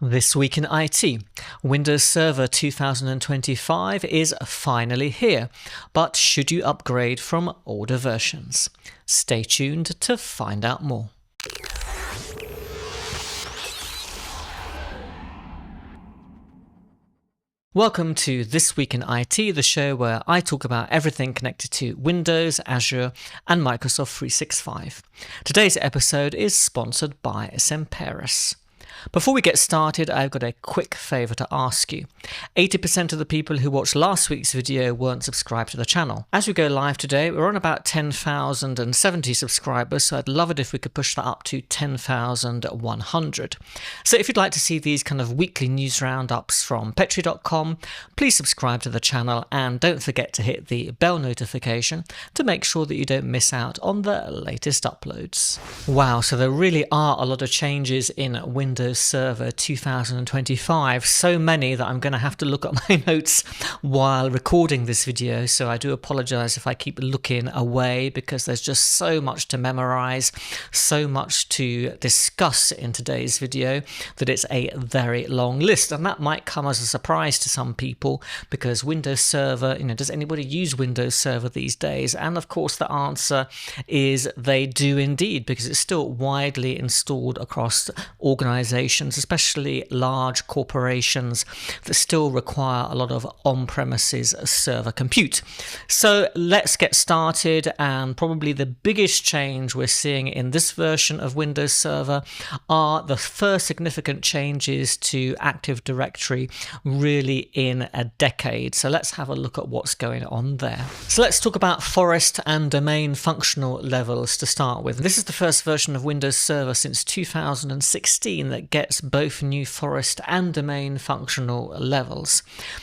This week in IT, Windows Server 2025 is finally here, but should you upgrade from older versions? Stay tuned to find out more. Welcome to This Week in IT, the show where I talk about everything connected to Windows, Azure, and Microsoft 365. Today's episode is sponsored by Semperis. Before we get started, I've got a quick favour to ask you. 80% of the people who watched last week's video weren't subscribed to the channel. As we go live today, we're on about 10,070 subscribers, so I'd love it if we could push that up to 10,100. So if you'd like to see these kind of weekly news roundups from Petri.com, please subscribe to the channel and don't forget to hit the bell notification to make sure that you don't miss out on the latest uploads. Wow, so there really are a lot of changes in Windows Server 2025, so many that I'm going to have to look at my notes while recording this video, so I do apologize if I keep looking away because there's just so much to memorize, so much to discuss in today's video that it's a very long list, and that might come as a surprise to some people because Windows Server, does anybody use Windows Server these days? And of course the answer is they do indeed, because it's still widely installed across organizations, especially large corporations that still require a lot of on-premises server compute. So let's get started, and probably the biggest change we're seeing in this version of Windows Server are the first significant changes to Active Directory really in a decade. So let's have a look at what's going on there. So let's talk about forest and domain functional levels to start with. This is the first version of Windows Server since 2016 that gets both new forest and domain functional levels.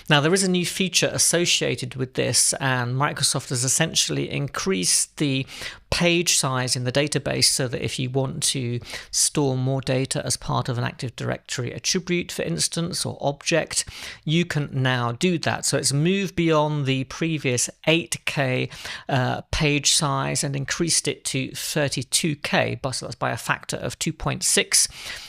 Now there is a new feature associated with this, and Microsoft has essentially increased the page size in the database so that if you want to store more data as part of an Active Directory attribute, for instance, or object, you can now do that. So it's moved beyond the previous 8K page size and increased it to 32K, so that's by a factor of 2.6.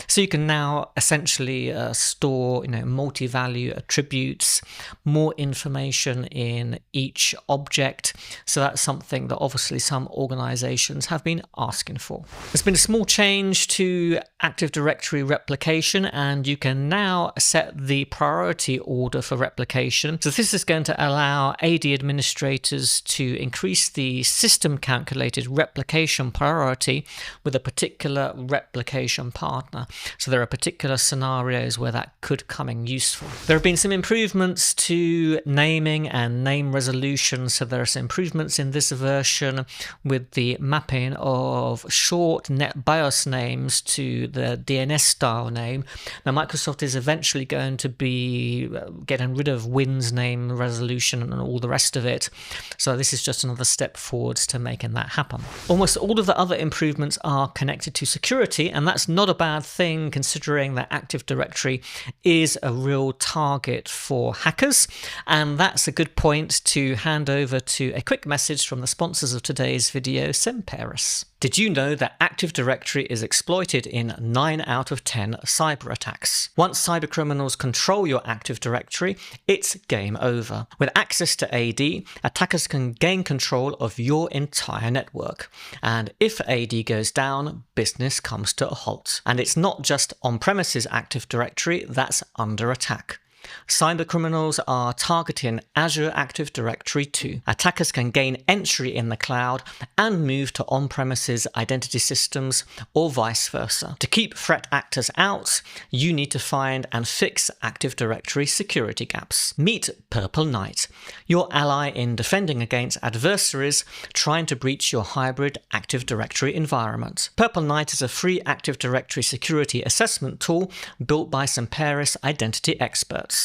So you can now essentially store multi-value attributes, more information in each object. So that's something that obviously some organizations have been asking for. There's been a small change to Active Directory replication, and you can now set the priority order for replication. So this is going to allow AD administrators to increase the system calculated replication priority with a particular replication partner. So there are particular scenarios where that could come in useful. There have been some improvements to naming and name resolution. So there are some improvements in this version with the mapping of short NETBIOS names to the DNS style name. Now Microsoft is eventually going to be getting rid of Win's name resolution and all the rest of it. So this is just another step forwards to making that happen. Almost all of the other improvements are connected to security, and that's not a bad thing considering that Active Directory is a real target for hackers. And that's a good point to hand over to a quick message from the sponsors of today's video, Semperis. Did you know that Active Directory is exploited in 9 out of 10 cyber attacks? Once cybercriminals control your Active Directory, it's game over. With access to AD, attackers can gain control of your entire network. And if AD goes down, business comes to a halt. And it's not just on-premises Active Directory that's under attack. Cybercriminals are targeting Azure Active Directory too. Attackers can gain entry in the cloud and move to on-premises identity systems or vice versa. To keep threat actors out, you need to find and fix Active Directory security gaps. Meet Purple Knight, your ally in defending against adversaries trying to breach your hybrid Active Directory environment. Purple Knight is a free Active Directory security assessment tool built by Semperis identity experts.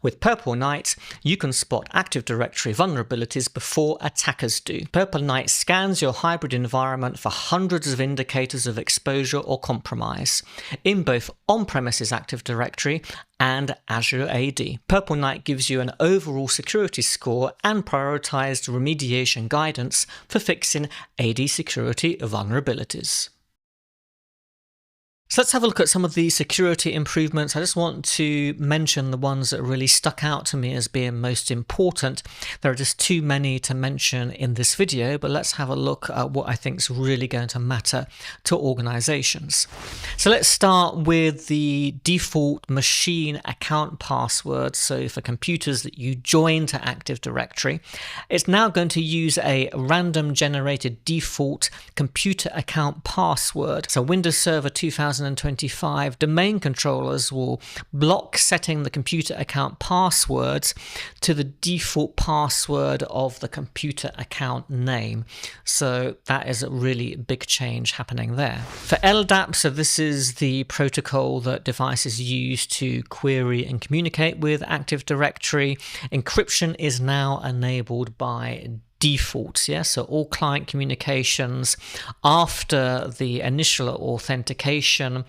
With Purple Knight, you can spot Active Directory vulnerabilities before attackers do. Purple Knight scans your hybrid environment for hundreds of indicators of exposure or compromise in both on-premises Active Directory and Azure AD. Purple Knight gives you an overall security score and prioritized remediation guidance for fixing AD security vulnerabilities. So let's have a look at some of the security improvements. I just want to mention the ones that really stuck out to me as being most important. There are just too many to mention in this video, but let's have a look at what I think is really going to matter to organizations. So let's start with the default machine account password. So for computers that you join to Active Directory, it's now going to use a random generated default computer account password. So Windows Server 2025 domain controllers will block setting the computer account passwords to the default password of the computer account name. So that is a really big change happening there. For LDAP, so this is the protocol that devices use to query and communicate with Active Directory. Encryption is now enabled by default, yeah, so all client communications after the initial authentication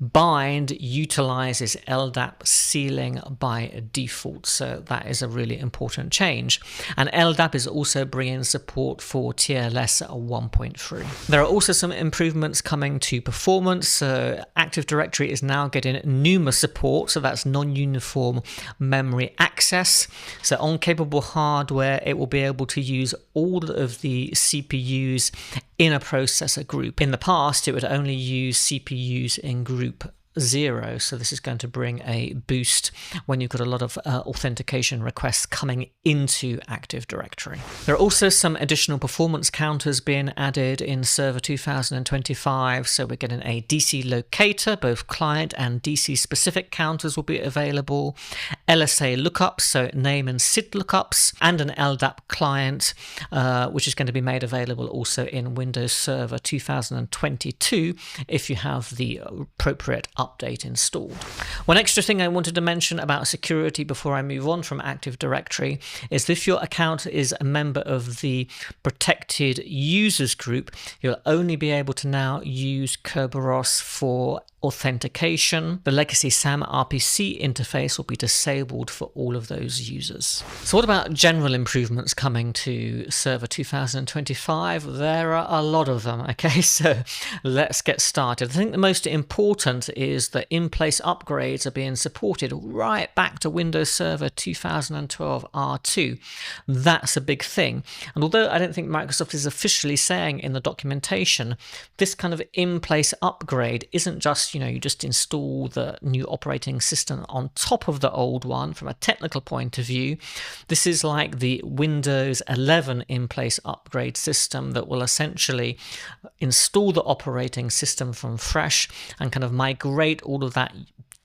bind utilizes LDAP sealing by default, so that is a really important change. And LDAP is also bringing support for TLS 1.3. There are also some improvements coming to performance. So Active Directory is now getting NUMA support, so that's non-uniform memory access. So on capable hardware, it will be able to use all of the CPUs in a processor group. In the past, it would only use CPUs in group 0, so this is going to bring a boost when you've got a lot of authentication requests coming into Active Directory. There are also some additional performance counters being added in Server 2025, so we're getting a DC locator, both client and DC specific counters will be available, LSA lookups, so name and SID lookups, and an LDAP client, which is going to be made available also in Windows Server 2022 if you have the appropriate update installed. One extra thing I wanted to mention about security before I move on from Active Directory is if your account is a member of the protected users group, you'll only be able to now use Kerberos for authentication. The legacy SAM RPC interface will be disabled for all of those users. So what about general improvements coming to Server 2025? There are a lot of them, okay, so let's get started. I think the most important is that in-place upgrades are being supported right back to Windows Server 2012 R2. That's a big thing. And although I don't think Microsoft is officially saying in the documentation, this kind of in-place upgrade isn't just, you just install the new operating system on top of the old one. From a technical point of view, this is like the Windows 11 in-place upgrade system that will essentially install the operating system from fresh and kind of migrate all of that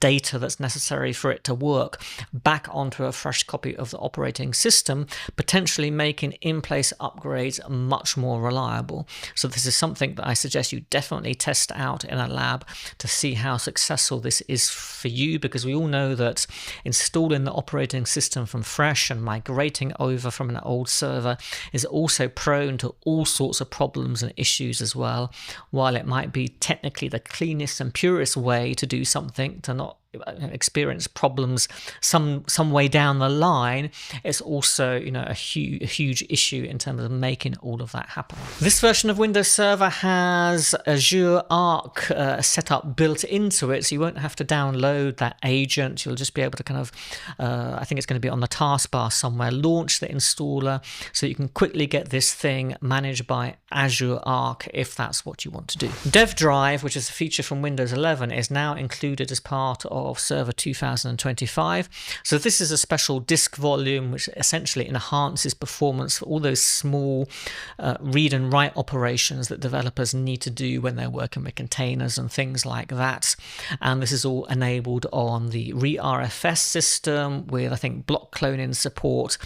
data that's necessary for it to work back onto a fresh copy of the operating system, potentially making in-place upgrades much more reliable. So this is something that I suggest you definitely test out in a lab to see how successful this is for you, because we all know that installing the operating system from fresh and migrating over from an old server is also prone to all sorts of problems and issues as well. While it might be technically the cleanest and purest way to do something, to not experience problems some way down the line, it's also a huge issue in terms of making all of that happen. This version of Windows Server has Azure Arc set up built into it, so you won't have to download that agent. You'll just be able to kind of I think it's going to be on the taskbar somewhere, launch the installer so you can quickly get this thing managed by Azure Arc if that's what you want to do. Dev Drive, which is a feature from Windows 11, is now included as part of Server 2025. So this is a special disk volume which essentially enhances performance for all those small read and write operations that developers need to do when they're working with containers and things like that. And this is all enabled on the ReRFS system with, I think, block cloning support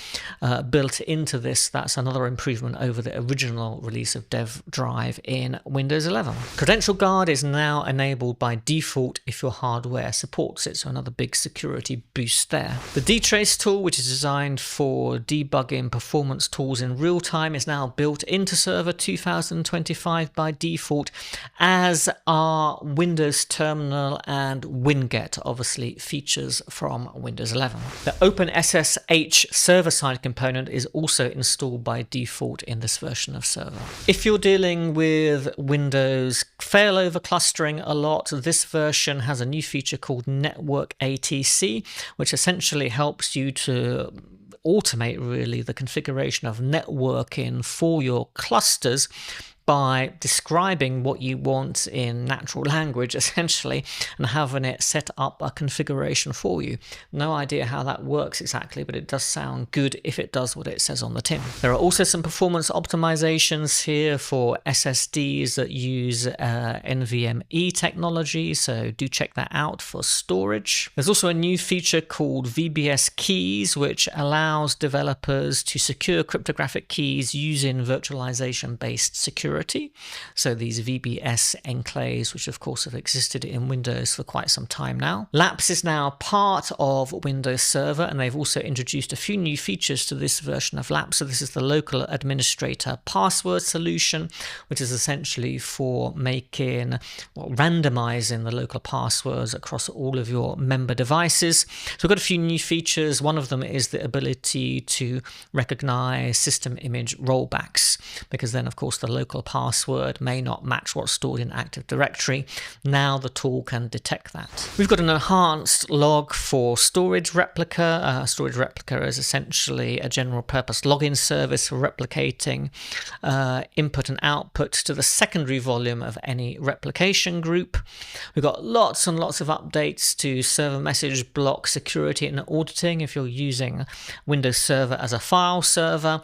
built into this. That's another improvement over the original release of Dev Drive in Windows 11. Credential Guard is now enabled by default if your hardware supports it, so another big security boost there. The Dtrace tool, which is designed for debugging performance tools in real time, is now built into Server 2025 by default, as are Windows Terminal and WinGet, obviously features from Windows 11. The OpenSSH server-side component is also installed by default in this version of Server. If you're dealing with Windows failover clustering a lot, this version has a new feature called Network ATC, which essentially helps you to automate really the configuration of networking for your clusters by describing what you want in natural language, essentially, and having it set up a configuration for you. No idea how that works exactly, but it does sound good if it does what it says on the tin. There are also some performance optimizations here for SSDs that use NVMe technology, so do check that out for storage. There's also a new feature called VBS keys, which allows developers to secure cryptographic keys using virtualization-based security. So these VBS enclaves, which of course have existed in Windows for quite some time now. LAPS is now part of Windows Server, and they've also introduced a few new features to this version of LAPS. So this is the local administrator password solution, which is essentially for making, randomizing the local passwords across all of your member devices. So we've got a few new features. One of them is the ability to recognize system image rollbacks, because then of course the local password may not match what's stored in Active Directory. Now the tool can detect that. We've got an enhanced log for Storage Replica. Storage Replica is essentially a general purpose login service for replicating input and output to the secondary volume of any replication group. We've got lots and lots of updates to server message block security and auditing if you're using Windows Server as a file server.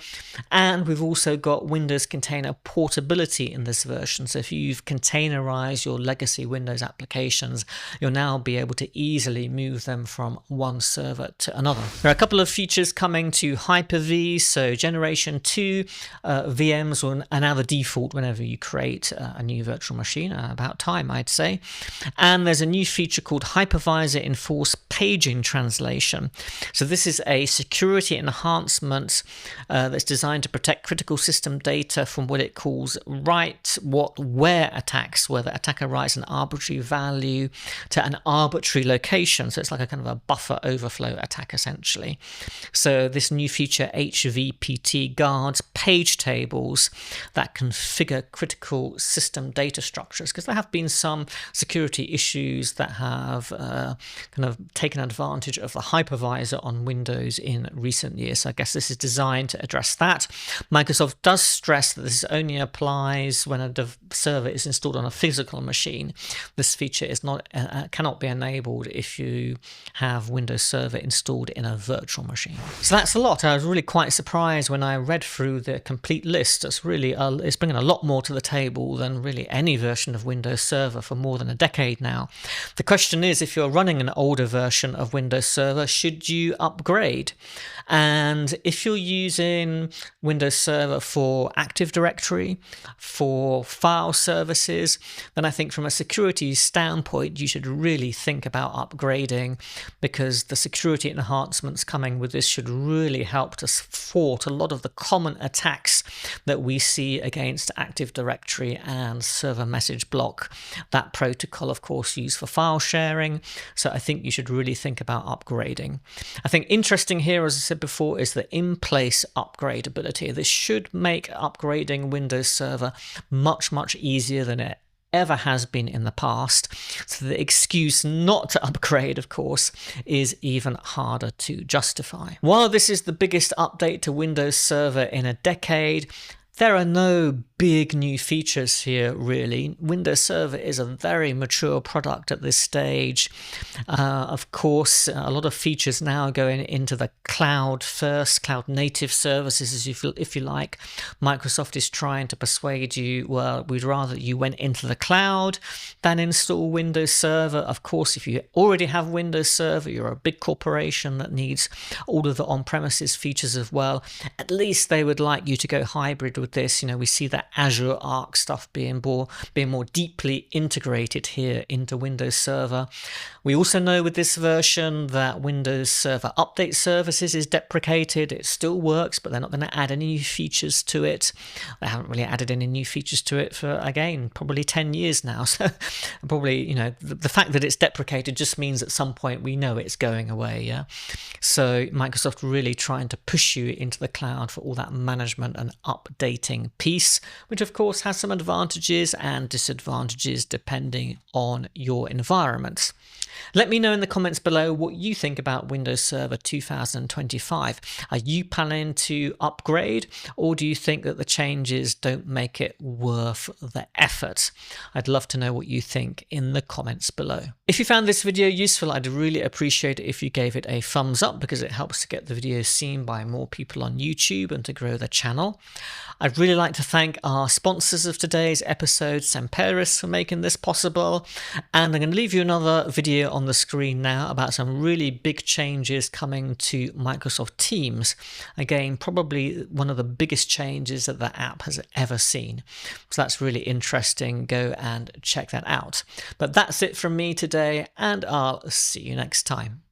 And we've also got Windows Container Portability in this version. So if you've containerized your legacy Windows applications, you'll now be able to easily move them from one server to another. There are a couple of features coming to Hyper-V. So Generation 2 VMs are now the default whenever you create a new virtual machine. About time, I'd say. And there's a new feature called Hypervisor Enforced Paging Translation. So this is a security enhancement that's designed to protect critical system data from what it calls where attacks, where the attacker writes an arbitrary value to an arbitrary location. So it's like a kind of a buffer overflow attack essentially. So this new feature HVPT guards page tables that configure critical system data structures, because there have been some security issues that have kind of taken advantage of the hypervisor on Windows in recent years. So I guess this is designed to address that. Microsoft does stress that this only applies when a server is installed on a physical machine. This feature is cannot be enabled if you have Windows Server installed in a virtual machine. So that's a lot. I was really quite surprised when I read through the complete list. It's really it's bringing a lot more to the table than really any version of Windows Server for more than a decade now. The question is, if you're running an older version of Windows Server, should you upgrade? And if you're using Windows Server for Active Directory, for file services, then I think from a security standpoint, you should really think about upgrading, because the security enhancements coming with this should really help to thwart a lot of the common attacks that we see against Active Directory and server message block. That protocol, of course, used for file sharing. So I think you should really think about upgrading. I think interesting here, as I said before, is the in-place upgradability. This should make upgrading Windows Server much easier than it ever has been in the past. So the excuse not to upgrade, of course, is even harder to justify. While this is the biggest update to Windows Server in a decade, there are no big new features here, really. Windows Server is a very mature product at this stage. Of course, a lot of features now going into the cloud-first, cloud-native services, if you like. Microsoft is trying to persuade you, well, we'd rather you went into the cloud than install Windows Server. Of course, if you already have Windows Server, you're a big corporation that needs all of the on-premises features as well. At least they would like you to go hybrid with this. We see that Azure Arc stuff being more deeply integrated here into Windows Server. We also know with this version that Windows Server Update Services is deprecated. It still works, but they're not going to add any new features to it. They haven't really added any new features to it for, again, probably 10 years now. So probably, the fact that it's deprecated just means at some point we know it's going away, yeah? So Microsoft really trying to push you into the cloud for all that management and updating updating piece, which of course has some advantages and disadvantages depending on your environment. Let me know in the comments below what you think about Windows Server 2025. Are you planning to upgrade, or do you think that the changes don't make it worth the effort? I'd love to know what you think in the comments below. If you found this video useful, I'd really appreciate it if you gave it a thumbs up, because it helps to get the video seen by more people on YouTube and to grow the channel. I'd really like to thank our sponsors of today's episode, Semperis, for making this possible. And I'm going to leave you another video on the screen now about some really big changes coming to Microsoft Teams. Again, probably one of the biggest changes that the app has ever seen. So that's really interesting. Go and check that out. But that's it from me today, and I'll see you next time.